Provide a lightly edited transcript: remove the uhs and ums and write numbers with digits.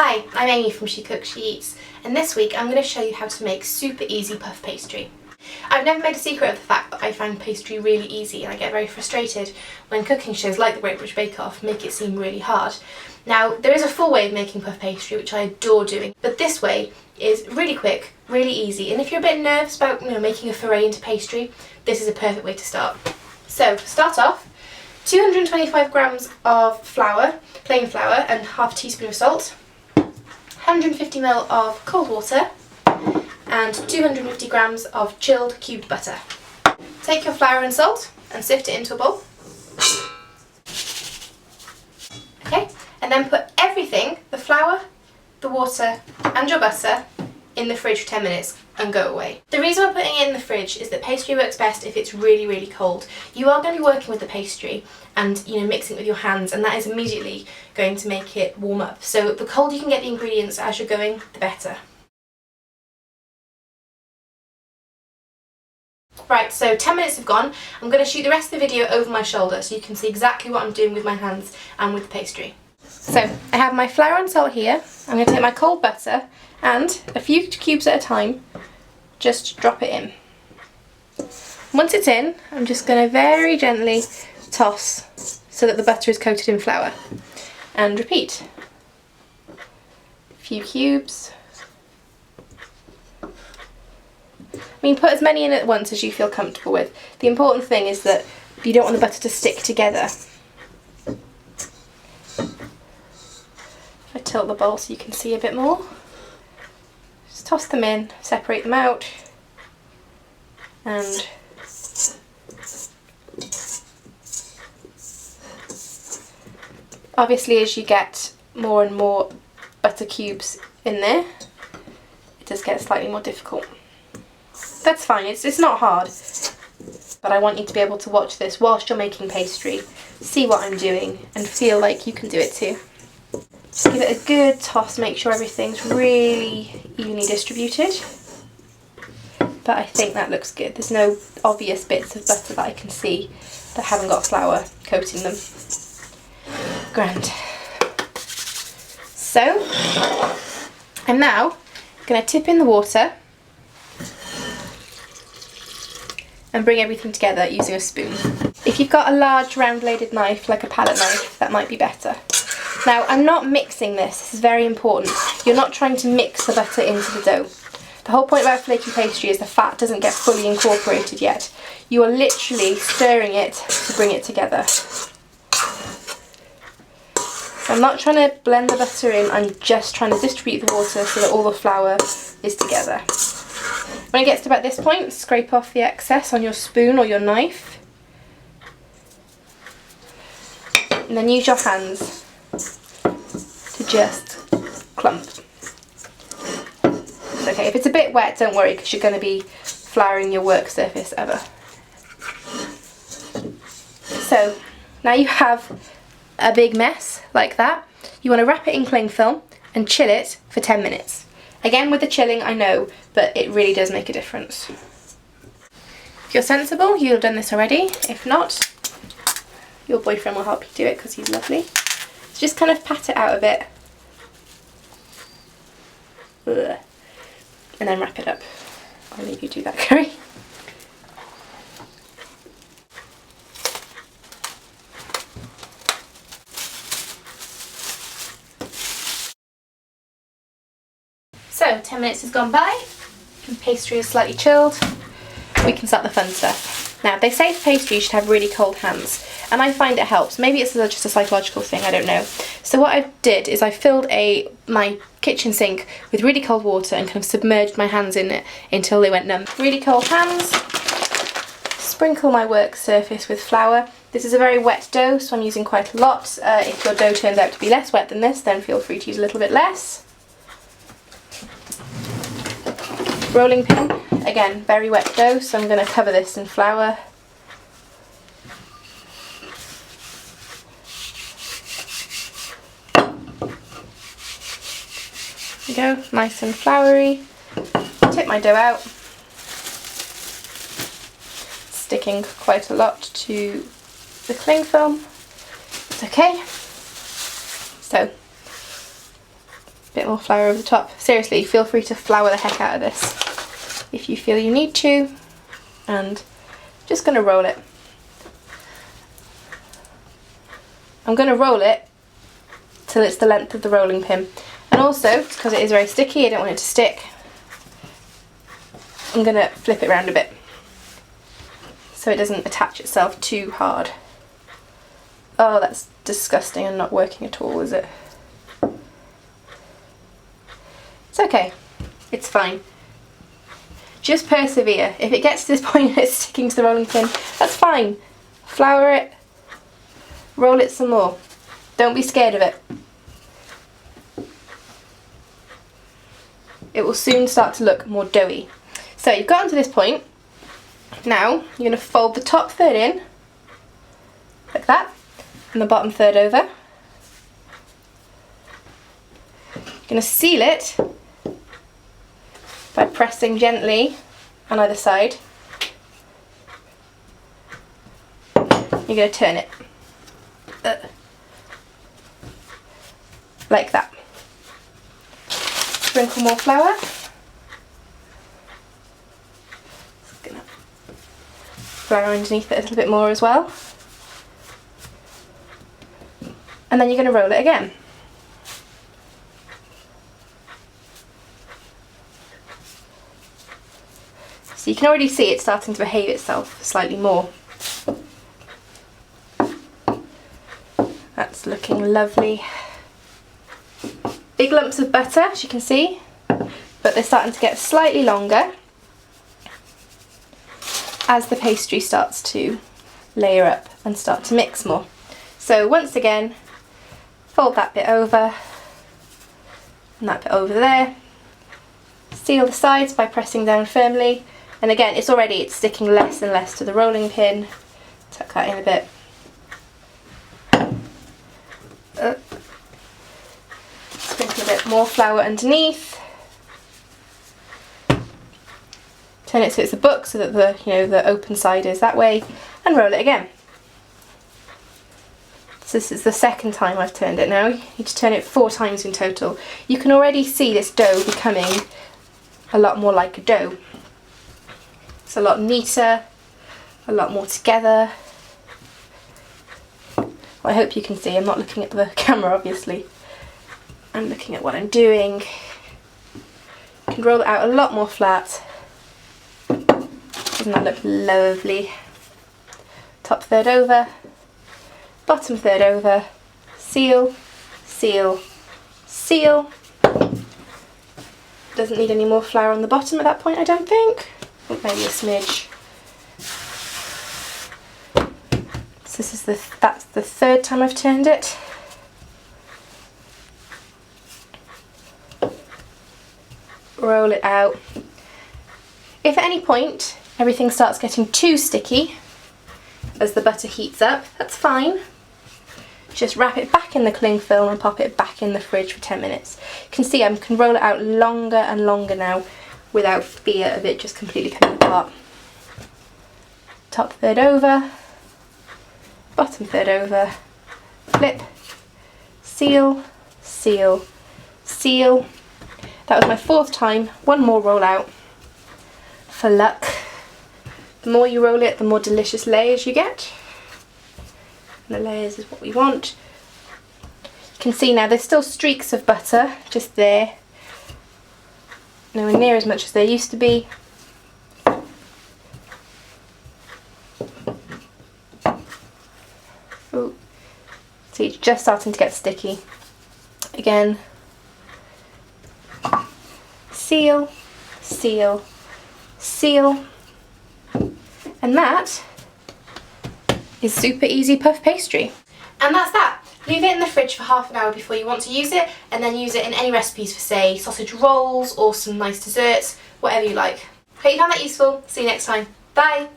Hi, I'm Amy from She Cooks, She Eats, and this week I'm going to show you how to make super easy puff pastry. I've never made a secret of the fact that I find pastry really easy, and I get very frustrated when cooking shows like the Great British Bake Off make it seem really hard. Now, there is a full way of making puff pastry which I adore doing, but this way is really quick, really easy, and if you're a bit nervous about making a foray into pastry, this is a perfect way to start. So, to start off, 225 grams of flour, plain flour, and half a teaspoon of salt, 150 ml of cold water, and 250 grams of chilled cubed butter. Take your flour and salt and sift it into a bowl. Okay, and then put everything, the flour, the water and your butter, in the fridge for 10 minutes and go away. The reason we're putting it in the fridge is that pastry works best if it's really, really cold. You are going to be working with the pastry and mixing it with your hands, and that is immediately going to make it warm up. So the colder you can get the ingredients as you're going, the better. Right, so 10 minutes have gone. I'm going to shoot the rest of the video over my shoulder so you can see exactly what I'm doing with my hands and with the pastry. So I have my flour and salt here. I'm going to take my cold butter and a few cubes at a time, just drop it in. Once it's in, I'm just going to very gently toss so that the butter is coated in flour. And repeat. A few cubes. Put as many in at once as you feel comfortable with. The important thing is that you don't want the butter to stick together. If I tilt the bowl so you can see a bit more. Just toss them in, separate them out, and obviously as you get more and more butter cubes in there, it does get slightly more difficult. That's fine, it's not hard, but I want you to be able to watch this whilst you're making pastry, see what I'm doing, and feel like you can do it too. Just give it a good toss, make sure everything's really evenly distributed. But I think that looks good. There's no obvious bits of butter that I can see that haven't got flour coating them. Grand. So, I'm now going to tip in the water and bring everything together using a spoon. If you've got a large round bladed knife, like a palette knife, that might be better. Now, I'm not mixing this is very important. You're not trying to mix the butter into the dough. The whole point about flaky pastry is the fat doesn't get fully incorporated yet. You are literally stirring it to bring it together. So I'm not trying to blend the butter in, I'm just trying to distribute the water so that all the flour is together. When it gets to about this point, scrape off the excess on your spoon or your knife. And then use your hands to just clump. It's okay, if it's a bit wet, don't worry, because you're going to be flouring your work surface ever. So, now you have a big mess like that. You want to wrap it in cling film and chill it for 10 minutes. Again, with the chilling, I know, but it really does make a difference. If you're sensible, you'll have done this already. If not, your boyfriend will help you do it because he's lovely. So just kind of pat it out a bit. Ugh. And then wrap it up. I'll leave you do that, Carrie. So, 10 minutes has gone by, and pastry is slightly chilled. We can start the fun stuff. Now, they say pastry you should have really cold hands, and I find it helps. Maybe it's just a psychological thing, I don't know. So what I did is I filled my kitchen sink with really cold water and kind of submerged my hands in it until they went numb. Really cold hands. Sprinkle my work surface with flour. This is a very wet dough, so I'm using quite a lot. If your dough turns out to be less wet than this, then feel free to use a little bit less. Rolling pin, again, very wet dough, so I'm going to cover this in flour. There we go, nice and floury. Tip my dough out, sticking quite a lot to the cling film. It's okay. So Bit more flour over the top. Seriously, feel free to flour the heck out of this if you feel you need to. And just going to roll it. I'm going to roll it till it's the length of the rolling pin. And also, because it is very sticky, I don't want it to stick, I'm going to flip it around a bit so it doesn't attach itself too hard. Oh, that's disgusting and not working at all, is it? It's okay. It's fine. Just persevere. If it gets to this point where it's sticking to the rolling pin, that's fine. Flour it. Roll it some more. Don't be scared of it. It will soon start to look more doughy. So you've gotten to this point. Now you're going to fold the top third in, like that, and the bottom third over. You're going to seal it by pressing gently on either side. You're going to turn it like that. Sprinkle more flour. Just gonna flour underneath it a little bit more as well. And then you're going to roll it again. So you can already see it starting to behave itself slightly more. That's looking lovely. Big lumps of butter, as you can see, but they're starting to get slightly longer as the pastry starts to layer up and start to mix more. So once again, fold that bit over and that bit over there. Seal the sides by pressing down firmly. And again, it's sticking less and less to the rolling pin. Tuck that in a bit. Sprinkle a bit more flour underneath. Turn it so it's a book so that the open side is that way, and roll it again. So this is the second time I've turned it now. You need to turn it 4 times in total. You can already see this dough becoming a lot more like a dough. It's a lot neater, a lot more together. Well, I hope you can see. I'm not looking at the camera, obviously. I'm looking at what I'm doing. You can roll it out a lot more flat. Doesn't that look lovely? Top third over, bottom third over, seal, seal, seal. Doesn't need any more flour on the bottom at that point, I don't think. Or maybe a smidge. So that's the third time I've turned it. Roll it out. If at any point everything starts getting too sticky as the butter heats up, that's fine. Just wrap it back in the cling film and pop it back in the fridge for 10 minutes. You can see I can roll it out longer and longer now without fear of it just completely coming apart. Top third over, bottom third over, flip, seal, seal, seal. That was my 4th time. One more roll out for luck. The more you roll it, the more delicious layers you get. And the layers is what we want. You can see now there's still streaks of butter just there. Nowhere near as much as there used to be. Ooh. See, it's just starting to get sticky. Again. Seal, seal, seal. And that is super easy puff pastry. And that's that. Leave it in the fridge for half an hour before you want to use it, and then use it in any recipes for, say, sausage rolls or some nice desserts, whatever you like. Hope you found that useful. See you next time. Bye!